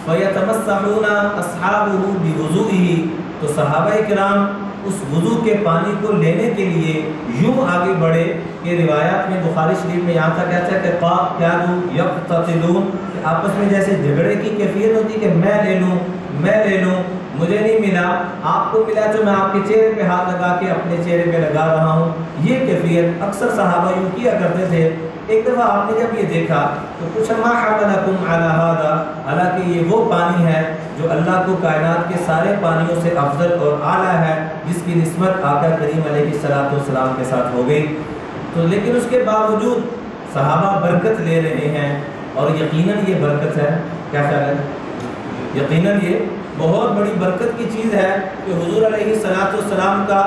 Speaker 5: فیتمسحون اصحابہ بوضوئہ، تو صحابہ کرام اس وضو کے پانی کو لینے کے لیے یوں آگے بڑھے کہ روایات میں بخاری شریف میں یہاں تک کہتا ہے کہ کانوا یقتتلون، کہ آپس میں جیسے جھگڑے کی کیفیت ہوتی کہ میں لے لوں، مجھے نہیں ملا، آپ کو ملا تو میں آپ کے چہرے پہ ہاتھ لگا کے اپنے چہرے پہ لگا رہا ہوں، یہ کیفیت اکثر صحابہ یوں کیا کرتے تھے۔ ایک دفعہ آپ نے جب یہ دیکھا تو پوچھا ما حملکم علی ھذا، حالانکہ یہ وہ پانی ہے جو اللہ کو کائنات کے سارے پانیوں سے افضل اور اعلیٰ ہے، جس کی نسبت آقا کریم علیہ الصلوۃ والسلام کے ساتھ ہو گئی، تو لیکن اس کے باوجود صحابہ برکت لے رہے ہیں، اور یقیناً یہ برکت ہے، کیا خیال ہے؟ یقیناً یہ بہت بڑی برکت کی چیز ہے کہ حضور علیہ الصلوۃ والسلام کا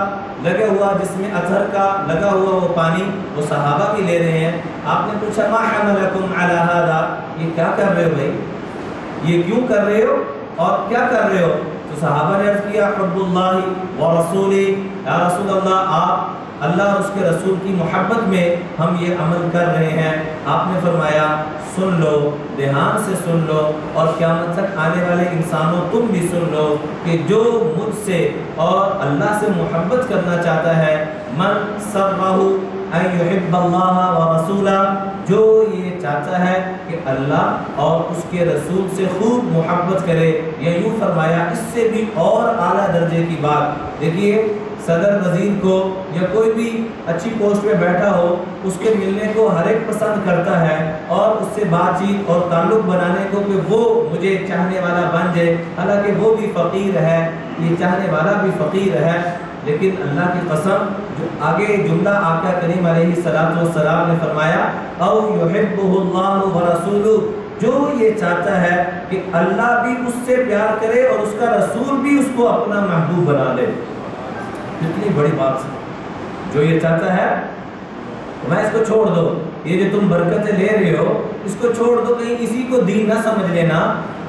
Speaker 5: لگا ہوا، جس میں اثر کا لگا ہوا وہ پانی وہ صحابہ بھی لے رہے ہیں۔ آپ نے پوچھا ما حملکم علی ھذا، یہ کیا کر رہے ہو بھائی، یہ کیوں کر رہے ہو اور کیا کر رہے ہو؟ تو صحابہ نے عرض کیا حب اللہ و رسولہ، یا رسول اللہ آپ اللہ اور اس کے رسول کی محبت میں ہم یہ عمل کر رہے ہیں۔ آپ نے فرمایا سن لو، دھیان سے سن لو، اور قیامت تک آنے والے انسانوں تم بھی سن لو کہ جو مجھ سے اور اللہ سے محبت کرنا چاہتا ہے، من سرہ ان یحب اللہ و رسولہ، جو یہ چاہتا ہے کہ اللہ اور اس کے رسول سے خوب محبت کرے، یا یوں فرمایا اس سے بھی اور اعلیٰ درجے کی بات، دیکھیے صدر وزیر کو یا کوئی بھی اچھی پوسٹ پہ بیٹھا ہو، اس کے ملنے کو ہر ایک پسند کرتا ہے اور اس سے بات چیت اور تعلق بنانے کو کہ وہ مجھے چاہنے والا بن جائے، حالانکہ وہ بھی فقیر ہے، یہ چاہنے والا بھی فقیر ہے، لیکن اللہ کی قسم جو آگے جملہ آقا کریم علیہ الصلوۃ والسلام نے فرمایا او یحبہ اللہ ورسولہ، جو یہ چاہتا ہے کہ اللہ بھی اس سے پیار کرے اور اس کا رسول بھی اس کو اپنا محبوب بنا لے، کتنی بڑی بات ہے۔ جو یہ چاہتا ہے میں اس کو چھوڑ دو، یہ جو تم برکتیں لے رہے ہو اس کو چھوڑ دو، کہیں کسی کو دین نہ سمجھ لینا،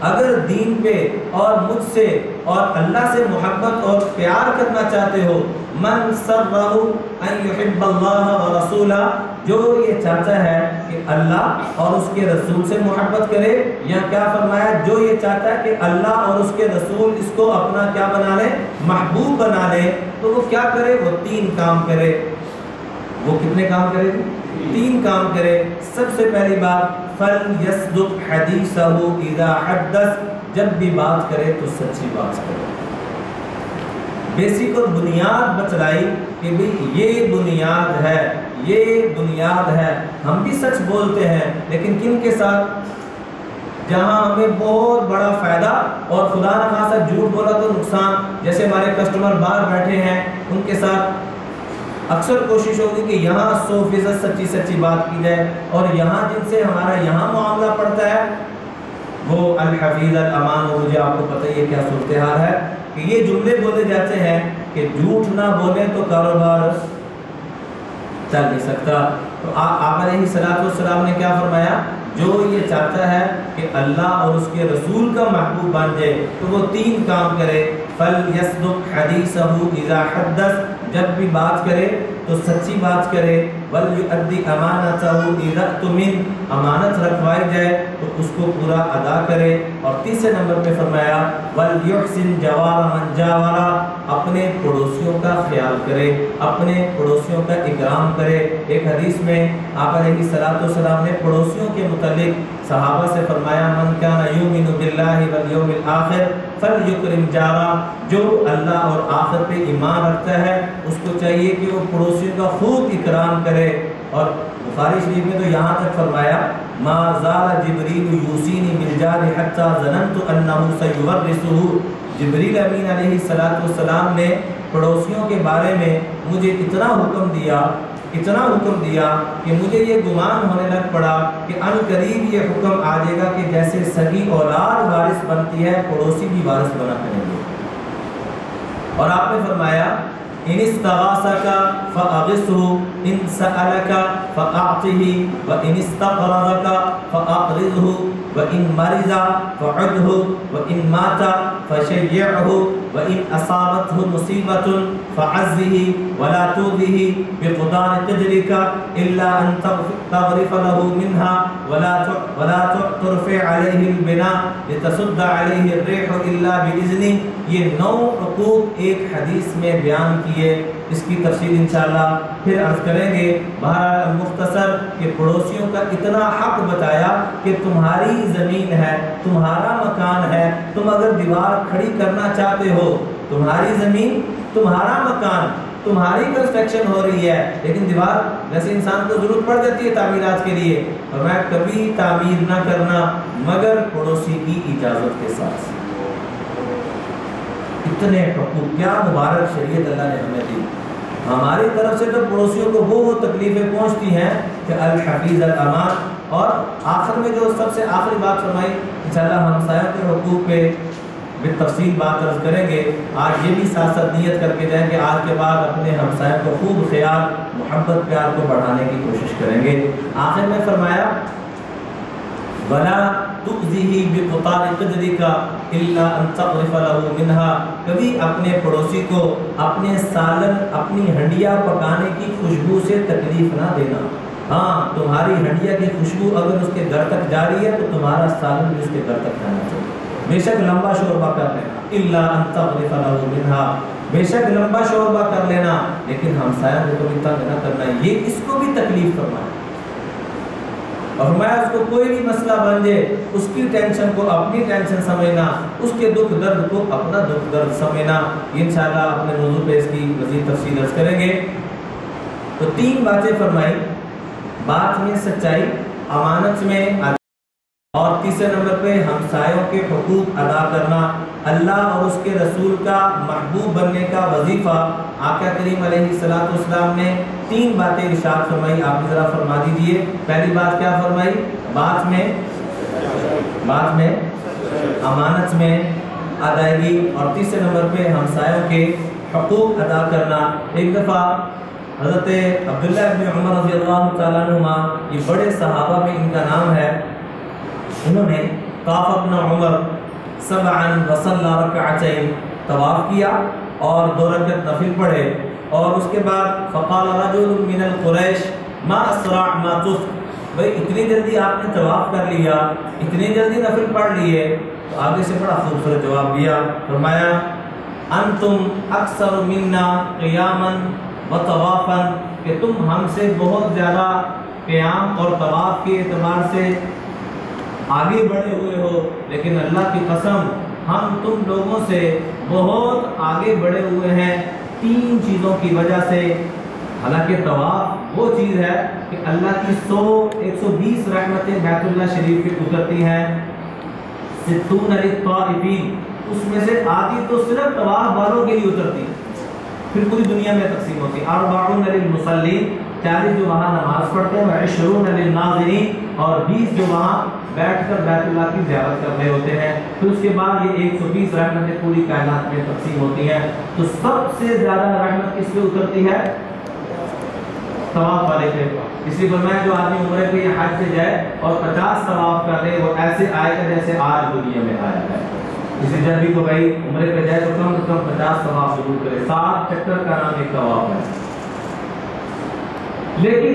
Speaker 5: اگر دین پہ اور مجھ سے اور اللہ سے محبت اور پیار کرنا چاہتے ہو، من سرہ ان یحب اللہ ورسولہ، جو یہ چاہتا ہے کہ اللہ اور اس کے رسول سے محبت کرے، یا کیا فرمایا جو یہ چاہتا ہے کہ اللہ اور اس کے رسول اس کو اپنا کیا بنا لے، محبوب بنا لے، تو وہ کیا کرے، وہ تین کام کرے۔ وہ کتنے کام کرے؟ تین کام کرے۔ سب سے پہلی بات فَلْيَصْدُقْ حَدِيثَهُ إِذَا حَدَّثَ، جب بھی بات کرے تو سچی بات کرے۔ بیسک اور بنیاد بتلائی کہ بھئی یہ بنیاد ہے، یہ بنیاد ہے۔ ہم بھی سچ بولتے ہیں لیکن کن کے ساتھ؟ جہاں ہمیں بہت بڑا فائدہ اور خدا نہ خاصا جھوٹ بولا تو نقصان، جیسے ہمارے کسٹمر باہر بیٹھے ہیں ان کے ساتھ اکثر کوشش ہوگی کہ یہاں 100% سچی بات کی جائے، اور یہاں جن سے ہمارا یہاں معاملہ پڑتا ہے وہ الحفیظ الامان، اور مجھے آپ کو پتہ ہی ہے کیا صورتحال ہے کہ یہ جملے بولے جاتے ہیں کہ جھوٹ نہ بولیں تو کاروبار چل نہیں سکتا۔ تو آپ علیہ الصلوۃ والسلام نے کیا فرمایا؟ جو یہ چاہتا ہے کہ اللہ اور اس کے رسول کا محبوب بن جائے تو وہ تین کام کرے۔ فَلْيَصْدُقْ حَدِيثَهُ إِذَا حَدَّثَ، جب بھی بات کرے تو سچی بات کرے۔ وَلْيُؤَدِّ أَمَانَتَهُ إِذَا اؤْتُمِنَ، امانت رکھوائی جائے تو اس کو پورا ادا کرے۔ اور تیسرے نمبر پہ فرمایا وَلْيُحْسِنْ جَوَارَ مَنْ جَاوَرَ، اپنے پڑوسیوں کا خیال کرے، اپنے پڑوسیوں کا اکرام کرے۔ ایک حدیث میں آپ علیہ الصلوۃ والسلام نے پڑوسیوں کے متعلق صحابہ سے فرمایا من کان یؤمن باللہ والیوم الآخر فلیکرم جارہ، جو اللہ اور آخر پہ ایمان رکھتا ہے اس کو چاہیے کہ وہ پڑوسیوں کا خوب اکرام کرے۔ اور بخاری شریف میں تو یہاں تک فرمایا ما زال جبریل یوصینی بالجار حتی ظننت انہ سیورثہ، جبریل امین علیہ الصلوۃ والسلام نے پڑوسیوں کے بارے میں مجھے اتنا حکم دیا کہ اتنا حکم دیا کہ مجھے یہ گمان ہونے لگ پڑا کہ ان قریب یہ حکم آ جائے گا کہ جیسے سگی اولاد وارث بنتی ہے پڑوسی بھی وارث بنا کریں گے۔ اور آپ نے فرمایا ان استغاثک فاغثہ ان سألک فاعطہ وان استقرضک فاقرضہ وان مرض فعدہ وان مات فشیعہ وان اصابته مصیبۃ فعزہ ولا تؤذہ بقدار قدرک الا ان تغرف له منها ولا ترفع علیہ البناء لتصد علیہ الريح الا باذنہ۔ یہ 9 حقوق ایک حدیث میں بیان کیے، اس کی تفصیل انشاءاللہ پھر عرض کریں گے۔ بہرحال مختصر کہ پڑوسیوں کا اتنا حق بتایا کہ تمہاری زمین ہے، تمہارا مکان ہے، تم اگر دیوار کھڑی کرنا چاہتے ہو، تمہاری زمین، تمہارا مکان، تمہاری کنسٹرکشن ہو رہی ہے، لیکن دیوار ویسے انسان کو ضرورت پڑ جاتی ہے تعمیرات کے لیے، فرمایا کبھی تعمیر نہ کرنا مگر پڑوسی کی اجازت کے ساتھ۔ اتنے حقوق، کیا مبارک شریعت اللہ نے ہمیں دی۔ ہماری طرف سے تو پڑوسیوں کو وہ تکلیفیں پہنچتی ہیں کہ الحفیظ الامان۔ اور آخر میں جو سب سے آخری بات فرمائی، انشاءاللہ ہمسایوں کے حقوق پہ بالتفصیل بات عرض کریں گے۔ آج یہ بھی ساتھ ساتھ نیت کر کے جائیں کہ آج کے بعد اپنے ہمسایوں کو خوب خیال، محبت، پیار کو بڑھانے کی کوشش کریں گے۔ آخر میں فرمایا وَلَا تُؤْذِهِ بِقُطَارِ قِدْرِكَ إِلَّا أَن تَغْرِفَ لَهُ مِنْهَا۔ کبھی اپنے پڑوسی کو اپنے سالن، اپنی ہنڈیا پکانے کی خوشبو سے تکلیف نہ دینا۔ ہاں، تمہاری ہنڈیا کی خوشبو اگر اس کے گھر تک جا رہی ہے تو تمہارا سالن بھی اس کے گھر تک جانا چاہیے۔ بے شک لمبا شوربہ کر لینا، إِلَّا أَن تَغْرِفَ لَهُ مِنْهَا، بے شک لمبا شوربہ کر لینا، لیکن ہمسایہ کو کبھی تنگ نہ کرنا، یہ اس کو بھی تکلیف فرمایا۔ اور فرمایا اس کو کوئی بھی مسئلہ بن جائے، اس کی ٹینشن کو اپنی ٹینشن سمجھنا، اس کے دکھ درد کو اپنا دکھ درد سمجھنا۔ انشاءاللہ اپنے موضوع پہ اس کی مزید تفصیل عرض کریں گے۔ تو 3 باتیں فرمائی، بات میں سچائی، امانت میں اور تیسرے نمبر پہ ہمسایوں کے حقوق ادا کرنا، اللہ اور اس کے رسول کا محبوب بننے کا وظیفہ۔ آقا کریم علیہ السلام نے 3 باتیں ارشاد فرمائی، آپ بھی ذرا فرما دیجئے۔ پہلی بات کیا فرمائی؟ بات میں امانت میں ادائیگی، اور تیسرے نمبر پہ ہمسایوں کے حقوق ادا کرنا۔ ایک دفعہ حضرت عبداللہ بن عمر رضی اللہ تعالیٰ عنہما، یہ بڑے صحابہ میں ان کا نام ہے، انہوں نے طاف ابن عمر 7 وصلى ركعتين طواف کیا اور 2 رکعت نفل پڑھے، اور اس کے بعد فقال رجل من القریش ما اسرع ما تفت، بھئی اتنی جلدی آپ نے طواف کر لیا، اتنی جلدی نفل پڑھ لیے؟ تو آگے سے بڑا خوبصورت جواب دیا، فرمایا انتم اکثر منا قیاما وطوافا، کہ تم ہم سے بہت زیادہ قیام اور طواف کے اعتبار سے آگے بڑھے ہوئے ہو، لیکن اللہ کی قسم ہم تم لوگوں سے بہت آگے بڑھے ہوئے ہیں 3 چیزوں کی وجہ سے۔ حالانکہ طواف وہ چیز ہے کہ اللہ کی 120 رحمتیں بیت اللہ شریف پہ اترتی ہیں، 60 للطائفین، اس میں سے آدھی تو صرف طواف والوں کے لیے اترتی ہے، پھر پوری دنیا میں تقسیم ہوتی ہے۔ 40 للمصلین، 40 جو وہاں نماز پڑھتے ہیں، 20 للناظرین، اور 20 جو وہاں بیٹھ کر بیت اللہ کی زیارت کر رہے ہوتے ہیں۔ پھر اس کے بعد یہ 120 رحمتیں پوری کائنات میں تقسیم ہوتی ہیں۔ تو سب سے زیادہ رحمت کس پہ اترتی ہے؟ طواف والے پہ۔ اس لیے فرمایا جو آدمی عمرے پہ یا حج سے جائے اور 50 طواف کر لے، وہ ایسے آئے گا جیسے آج دنیا میں آیا ہے۔ اس لیے جب بھی کو بھائی عمرے پہ جائے تو کم از کم 50 طواف ضرور کرے، 7 چکر کا نام ایک طواف ہے۔ لیکن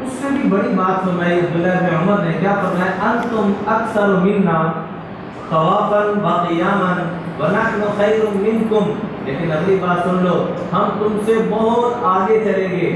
Speaker 5: اس سے بھی بڑی بات فرمائی عبداللہ بن عمر نے، کیا فرمایا؟ انتم اکثر منا طوافا وقیاما ونحن خیر منکم، لیکن اگلی بات سن لو، ہم تم سے بہت آگے چلیں گے۔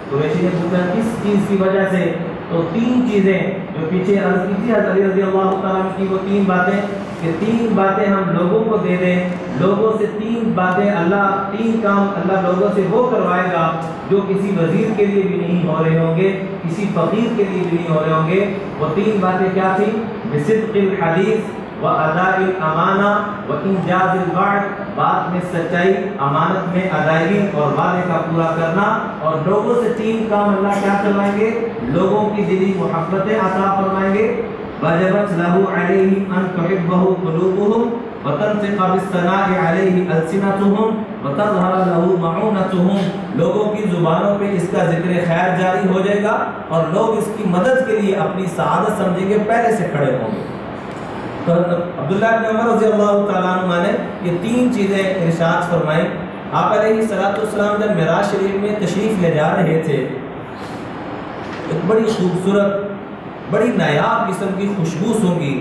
Speaker 5: قریشی نے پوچھا کس چیز کی وجہ سے؟ تو 3 چیزیں جو پیچھے عرض کی تھی حضرت علی رضی اللہ تعالیٰ عنہ کی، وہ 3 باتیں کہ 3 باتیں ہم لوگوں کو دے دیں، لوگوں سے 3 باتیں اللہ، 3 کام اللہ لوگوں سے وہ کروائے گا جو کسی وزیر کے لیے بھی نہیں ہو رہے ہوں گے، کسی فقیر کے لیے بھی نہیں ہو رہے ہوں گے۔ وہ 3 باتیں کیا تھیں؟ بصدق الحدیث وَأَدَاءِ الْأَمَانَةِ وَإِنْجَازِ الْوَعْدِ، بات میں سچائی، امانت میں ادائیگی اور وعدے کا پورا کرنا. اور لوگوں سے 3 کام اللہ کیا کروائیں گے؟ لوگوں کی دلی محبتیں عطا فرمائیں گے. وَجَبَتْ لَهُ عَلَيْهِ أَن تُحِبَّهُ قُلُوبُهُمْ وَتَنْطِقَ بِالثَّنَاءِ عَلَيْهِ أَلْسِنَتُهُمْ وَتَظْهَرَ لَهُ مَعُونَتُهُمْ. لوگوں کی زبانوں پہ اس کا ذکر خیر جاری ہو جائے گا اور لوگ اس کی مدد کے لیے اپنی سعادت سمجھیں گے، پہلے سے کھڑے ہوں گے. تو عبداللہ بن عمر رضی اللہ تعالیٰ عنہ نے یہ 3 چیزیں ارشاد فرمائیں. آپ علیہ السلام جب معراج شریف میں تشریف لے جا رہے تھے، ایک بڑی خوبصورت، بڑی نایاب قسم کی خوشبو سونگی.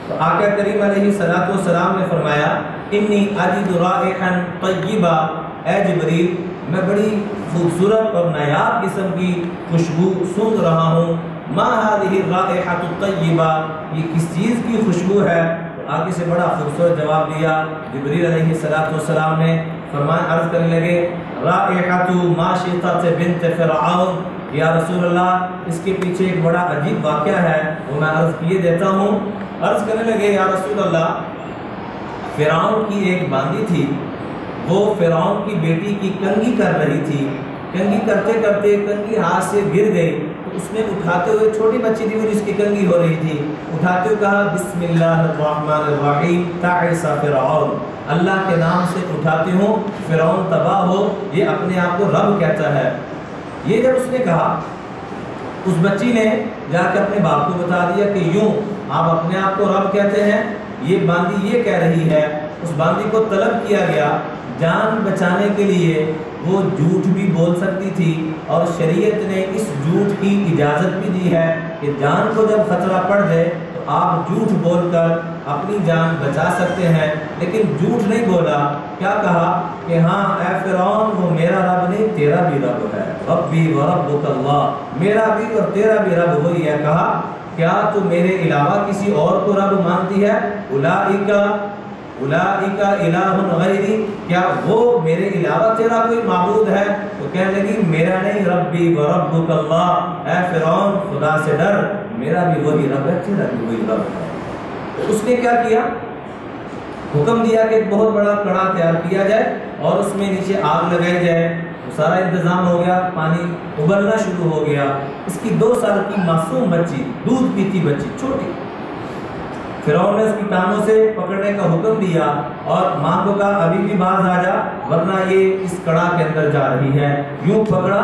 Speaker 5: تو آقا کریم علیہ السلام نے فرمایا انی اجد رائحا طیبہ، اے جبریل میں بڑی خوبصورت اور نایاب قسم کی خوشبو سونگ رہا ہوں. ما هذه الرائحة الطیبہ، یہ کس چیز کی خوشبو ہے؟ تو آگے سے بڑا خوبصورت جواب دیا جبریل علیہ السلام نے. فرمان عرض کرنے لگے رائحة ماشطة بنت فرعون. یا رسول اللہ اس کے پیچھے ایک بڑا عجیب واقعہ ہے، وہ میں عرض کیے دیتا ہوں. عرض کرنے لگے یا رسول اللہ فرعون کی ایک باندی تھی، وہ فرعون کی بیٹی کی کنگھی کر رہی تھی. کنگھی کرتے کرتے کنگھی ہاتھ سے گر گئی، تو اس نے اٹھاتے ہوئے، چھوٹی بچی تھی وہ جس کی کنگھی ہو رہی تھی، اٹھاتے ہوئے کہا بسم اللہ الرحمن الرحیم تعس فرعون، اللہ کے نام سے اٹھاتی ہوں فرعون تباہ ہو. یہ اپنے آپ کو رب کہتا ہے. یہ جب اس نے کہا، اس بچی نے جا کے اپنے باپ کو بتا دیا کہ یوں آپ اپنے آپ کو رب کہتے ہیں، یہ باندی یہ کہہ رہی ہے. اس باندی کو طلب کیا گیا جان بچانے کے لیے. وہ جھوٹ بھی بول سکتی تھی اور شریعت نے اس جھوٹ کی اجازت بھی دی ہے کہ جان کو جب خطرہ پڑ جائے تو آپ جھوٹ بول کر اپنی جان بچا سکتے ہیں. لیکن جھوٹ نہیں بولا. کیا کہا کہ ہاں اے فرعون وہ میرا رب نہیں تیرا بھی رب ہے. ربی و ربک اللہ، میرا بھی اور تیرا بھی رب وہی ہے. کہا کیا تو میرے علاوہ کسی اور کو رب مانتی ہے؟ اولئک الہ غیری، کیا وہ میرے علاوہ تیرا کوئی معبود ہے؟ تو کہنے لگی میرا نہیں، ربی و ربک اللہ، اے فرعون خدا سے ڈر، میرا بھی وہی رب ہے تیرا بھی وہی رب ہے. اس نے کیا کیا؟ حکم دیا کہ ایک بہت بڑا کڑا تیار کیا جائے اور اس میں نیچے آگ لگائی جائے. سارا انتظام ہو گیا، پانی ابلنا شروع ہو گیا. اس کی 2 سال کی معصوم بچی، دودھ پیتی بچی، چھوٹی، فرعون نے اس کی کانوں سے پکڑنے کا حکم دیا اور ماں کو کہا ابھی بھی باز آ جا ورنہ یہ اس کڑا کے اندر جا رہی ہے. یوں پکڑا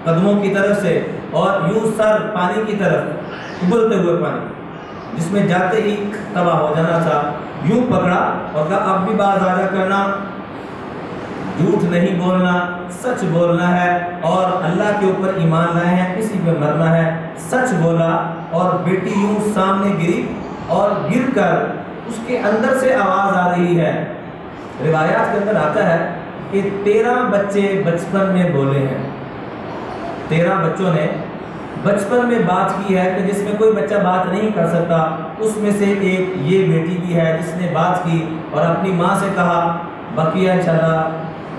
Speaker 5: قدموں کی طرف سے اور یوں سر پانی کی طرف، ابلتے ہوئے پانی جس میں جاتے ہی تباہ ہو جانا تھا. یوں پکڑا اور کہا اب بھی باز آ جا کرنا، جھوٹ نہیں بولنا، سچ بولنا ہے اور اللہ کے اوپر ایمان لائے ہیں، اسی پہ مرنا ہے. سچ بولا اور بیٹی یوں سامنے گری اور گر کر اس کے اندر سے آواز آ رہی ہے. روایات کے اندر آتا ہے کہ 13 بچے بچپن میں بولے ہیں. 13 بچوں نے بچپن میں بات کی ہے کہ جس میں کوئی بچہ بات نہیں کر سکتا. اس میں سے ایک یہ بیٹی بھی ہے جس نے بات کی اور اپنی ماں سے کہا. بقیہ انشاءاللہ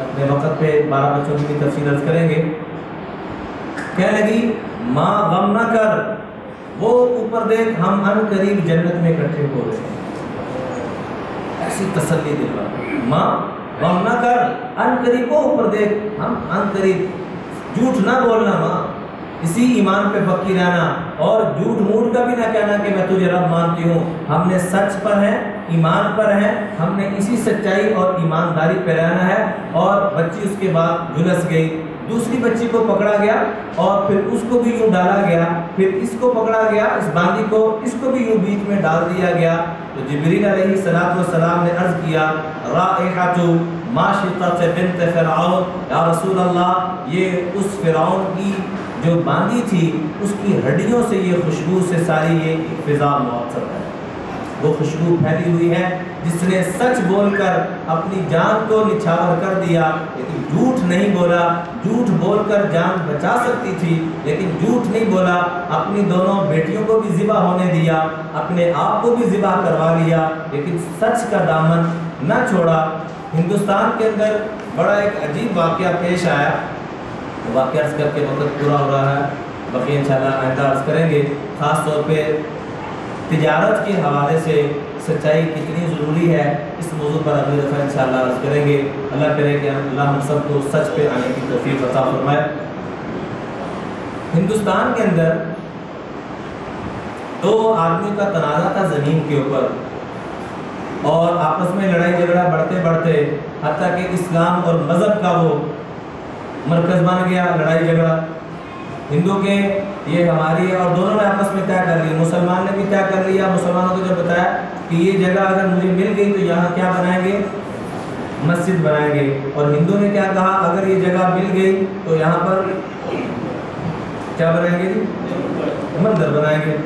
Speaker 5: اپنے وقت پہ 12 بچوں کی بھی تفصیل عرض کریں گے. کہنے لگی ماں غم نہ کر، وہ اوپر دیکھ ہم ان قریب جنت میں اکٹھے ہو رہے ہیں. ایسی تسلی دلوا. ماں غم نہ کر، ان قریب وہ اوپر دیکھ ہم ان قریب. جھوٹ نہ بولنا ماں، اسی ایمان پہ پکی رہنا اور جھوٹ موٹ کا بھی نہ کہنا کہ میں تجھے رب مانتی ہوں. ہم نے سچ پر ہے، ایمان پر ہے، ہم نے اسی سچائی اور ایمانداری پہ رہنا ہے. اور بچی اس کے بعد جھلس گئی. دوسری بچی کو پکڑا گیا اور پھر اس کو بھی یوں ڈالا گیا، پھر اس کو پکڑا گیا، اس باندی کو، اس کو بھی یوں بیچ میں ڈال دیا گیا. تو جبریل علیہ السلام نے عرض کیا رائحۃ ماشطۃ بنت فرعون، یا رسول اللہ یہ اس فرعون کی جو باندی تھی اس کی ہڈیوں سے یہ خوشبو سے ساری یہ فضا مؤثر ہے. وہ خوشبو پھیلی ہوئی ہے جس نے سچ بول کر اپنی جان کو نچھاور کر دیا لیکن جھوٹ نہیں بولا. جھوٹ بول کر جان بچا سکتی تھی لیکن جھوٹ نہیں بولا. اپنی دونوں بیٹیوں کو بھی ذبح ہونے دیا، اپنے آپ کو بھی ذبح کروا لیا لیکن سچ کا دامن نہ چھوڑا. ہندوستان کے اندر بڑا ایک عجیب واقعہ پیش آیا. واقعہ عرض کر کے وقت پورا ہو رہا ہے، باقی انشاءاللہ آئندہ عرض کریں گے. خاص طور پہ تجارت کے حوالے سے سچائی کتنی ضروری ہے، اس موضوع پر اگلی دفعہ انشاءاللہ عرض کریں گے۔ اللہ کرے کہ اللہ ہم سب کو سچ پہ آنے کی توفیق عطا فرمائے۔ ہندوستان کے اندر 2 آدمیوں کا تنازع تھا زمین کے اوپر، اور آپس میں لڑائی جھگڑا بڑھتے بڑھتے حتیٰ کہ اسلام اور مذہب کا وہ مرکز بن گیا لڑائی جھگڑا۔ ہندو کے یہ ہماری ہے، اور دونوں نے آپس میں طے کر لیا، مسلمان نے بھی طے کر لیا، مسلمانوں کو جب بتایا کہ یہ جگہ اگر مجھے مل گئی تو یہاں کیا بنائیں گے، مسجد بنائیں گے، اور ہندو نے کیا کہا اگر یہ جگہ مل گئی تو یہاں پر کیا بنائیں گے، مندر بنائیں گے۔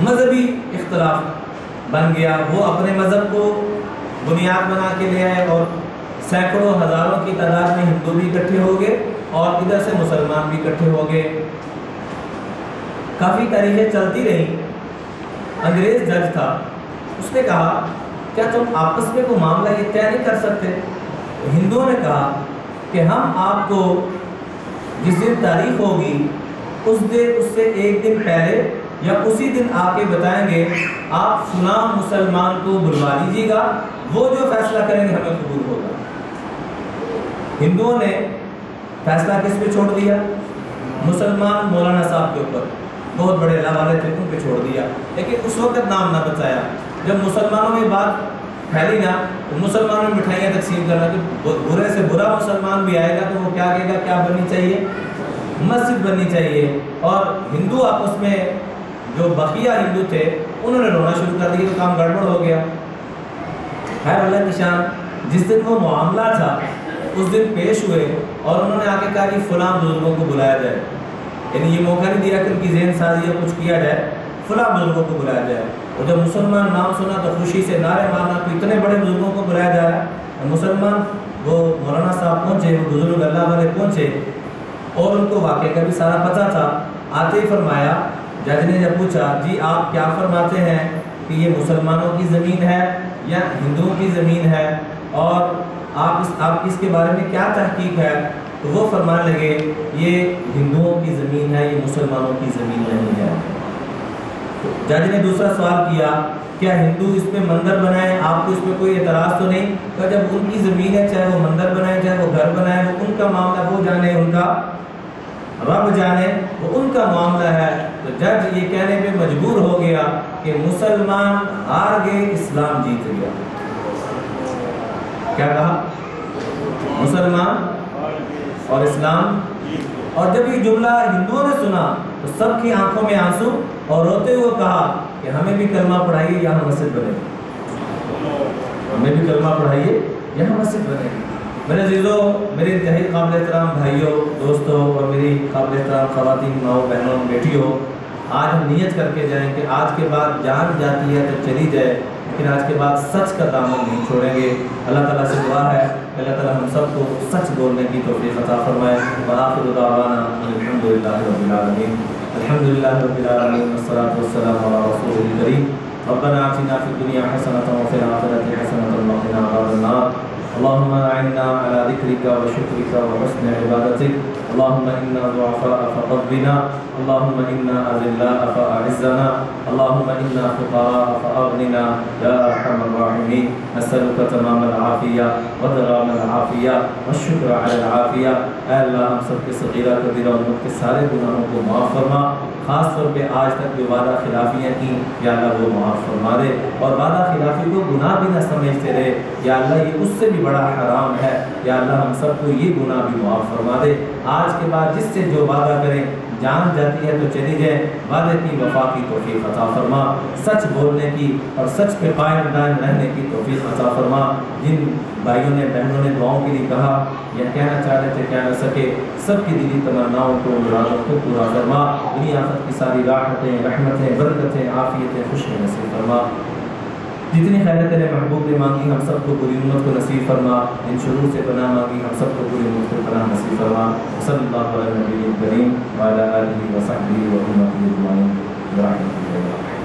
Speaker 5: مذہبی اختلاف بن گیا، وہ اپنے مذہب کو بنیاد بنا کے لے آئے، اور سینکڑوں ہزاروں کی تعداد میں ہندو بھی اکٹھے ہو گئے اور ادھر سے مسلمان بھی اکٹھے ہو گئے۔ کافی تاریخیں چلتی رہیں۔ انگریز جج تھا، اس نے کہا کیا تم آپس میں کوئی معاملہ یہ طے نہیں کر سکتے؟ ہندوؤں نے کہا کہ ہم آپ کو جس دن تاریخ ہوگی اس سے ایک دن پہلے یا اسی دن آ کے بتائیں گے، آپ فلاں مسلمان کو بلوا لیجیے گا، وہ جو فیصلہ کریں گے ہمیں قبول ہوگا۔ ہندوؤں نے فیصلہ کس پہ چھوڑ دیا؟ مسلمان مولانا صاحب کے اوپر، بہت بڑے اللہ والے تھے، ان پہ چھوڑ دیا، لیکن اس وقت نام نہ بچایا۔ جب مسلمانوں میں بات پھیلی نا تو مسلمانوں میں مٹھائیاں تقسیم کرنا کہ برے سے برا مسلمان بھی آئے گا تو وہ کیا کہے گا، کیا بننی چاہیے، مسجد بننی چاہیے۔ اور ہندو آپس میں جو بقیہ ہندو تھے انہوں نے رونا شروع کر دیا، تو کام گڑبڑ ہو گیا۔ خیر اللہ کی شان، جس دن وہ معاملہ تھا اس دن پیش ہوئے اور انہوں نے آ کے کہا کہ فلاں بزرگوں کو بلایا جائے، یعنی یہ موقع نہیں دیا کہ ان کی ذہن سازی یا کچھ کیا جائے، فلاں بزرگوں کو بلایا جائے۔ اور جب مسلمان نام سنا تو خوشی سے نعرے مارنا کہ اتنے بڑے بزرگوں کو بلایا جا رہا ہے۔ مسلمان وہ مولانا صاحب پہنچے، وہ بزرگ اللہ والے پہنچے، اور ان کو واقعے کا بھی سارا پتہ تھا۔ آتے ہی فرمایا، جج نے جب پوچھا جی آپ کیا فرماتے ہیں کہ یہ مسلمانوں کی زمین ہے یا ہندوؤں کی زمین ہے، اور آپ اس کے بارے میں کیا تحقیق ہے؟ تو وہ فرمانے لگے یہ ہندوؤں کی زمین ہے، یہ مسلمانوں کی زمین نہیں ہے۔ جج نے دوسرا سوال کیا کیا ہندو اس پہ مندر بنائیں، آپ کو اس پہ کوئی اعتراض تو نہیں؟ کہ جب ان کی زمین ہے، چاہے وہ مندر بنائیں چاہے وہ گھر بنائیں، وہ ان کا معاملہ، وہ جانے، ان کا رب جانے، وہ ان کا معاملہ ہے۔ تو جج یہ کہنے پہ مجبور ہو گیا کہ مسلمان ہار گئے، اسلام جیت گیا۔ کیا کہا؟ مسلمان اور اسلام۔ اور جب یہ جملہ ہندوؤں نے سنا تو سب کی آنکھوں میں آنسو، اور روتے ہوئے کہا کہ ہمیں بھی کلمہ پڑھائیے یہاں مسجد بنے گی، ہمیں بھی کلمہ پڑھائیے یہاں مسجد بنے گی۔ میرے عزیزوں، میرے انتہائی قابل احترام بھائیوں، دوستوں، اور میری قابل احترام خواتین، ماؤں، بہنوں، بیٹیوں، آج ہم نیت کر کے جائیں کہ آج کے بعد جان جاتی ہے تو چلی جائے، لیکن آج کے بعد سچ کا دامن نہیں چھوڑیں گے۔ اللہ تعالیٰ سے دعا ہے کہ اللہ تعالیٰ ہم سب کو سچ بولنے کی توفیق عطا فرمائے۔ وآخر دعوانا الحمدللہ رب العالمین، الحمدللہ رب العالمین، والصلاة والسلام علی رسول الکریم۔ ربنا آتنا فی الدنیا حسنۃ وفی الآخرۃ حسنۃ وقنا عذاب النار۔ اللهم أعنا على ذكرك وشكرك وحسن عبادتك، اللهم إنا ضعفاء فقونا، اللهم إنا أذلاء فأعزنا، اللهم إنا فقراء فأغننا يا أرحم الراحمين۔ نسألك تمام العافية ودوام العافية والشكر على العافية۔ اے اللہ ہم سب کے صغیرہ کبیرہ امت کے سارے گناہوں کو معاف فرما، خاص طور پہ آج تک جو وعدہ خلافیاں کی یا اللہ وہ معاف فرما دے، اور وعدہ خلافی کو گناہ بھی نہ سمجھتے رہے یا اللہ یہ اس سے بھی بڑا حرام ہے، یا اللہ ہم سب کو یہ گناہ بھی معاف فرما دے۔ آج کے بعد جس سے جو وعدہ کریں جان جاتی ہے تو چلی جائے، وعدے کی وفا کی توفیق عطا فرما، سچ بولنے کی اور سچ پہ قائم دائم رہنے کی توفیق عطا فرما۔ جن بھائیوں نے بہنوں نے دعاؤں کے لیے کہا یا کہنا چاہ رہے تھے کہہ نہ سکے، سب کی دلی تمناؤں کو، مرادوں کو پورا فرما۔ دنیا آخرت کی ساری راحتیں، رحمتیں، برکتیں، عافیتیں، خوشیاں نصیب فرما۔ جتنی خیریں تیرے محبوب نے مانگی ہم سب کو پوری امت کو نصیب فرما، ان شرور سے پناہ مانگی ہم سب کو پوری امت کو پناہ نصیب فرما۔ صلی اللہ علیہ نبی کریم وعلی آلہ وصحبہ و امتہ اجمعین برحمتہ اللہ۔